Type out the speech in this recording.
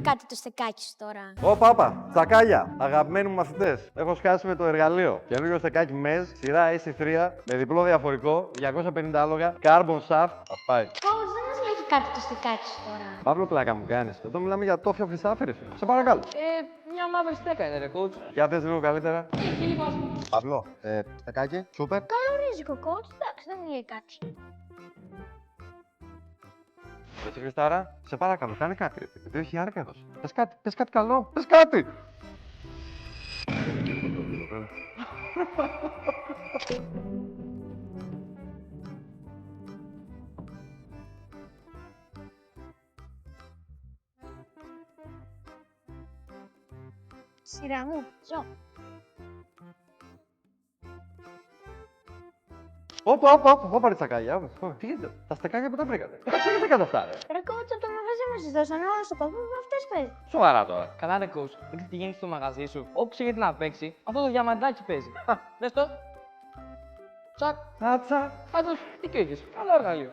κάτι το στεκάκι σου τώρα. Ω, πάπα, τσακάλια, αγαπημένοι μου μαθητές. Έχω σκάσει με το εργαλείο. Καινούριο στεκάκι MEZ, σειρά AC3, με διπλό διαφορικό, 250 άλογα, carbon shaft. Ας πάει. Coach, δεν μας λέει κάτι το στεκάκι σου τώρα. Παύλο, πλάκα μου κάνεις. Εδώ μιλάμε για τόφια χρυσάφερες. Σε παρακαλώ. Μια μαύρη στέκα είναι, ρε coach. Για δες λίγο καλύτερα. Εκεί λίγο ας πούμε. Παύλο, στεκάκι, σούπερ. Καλορίζικο, coach, εντάξει, δεν μου λέει κάτι. Εσύ Χριστάρα, σε παρακαλώ, κάνε κάτι. Ρε. 2.000 έδωσε. Πες κάτι καλό. Πες κάτι. Σειρά μου, ζω. Όπα ρε τσακάγια. Τι είναι, τα στεκάκια που τα βρήκατε. Τα στεκάκια αυτά, ρε. Ρε, coach, από το μαγαζί μας δώσαν όλα στο κόσμο με αυτές παίζει. Σοβαρά τώρα. Καλά, ρε coach. Δεν πηγαίνει στο μαγαζί σου. Όπου ξέρετε να παίξει, αυτό το διαμαντάκι παίζει. Δες το. Τσακ. Άτσα. Πάντως, τι κρύβεις. Καλό εργαλείο.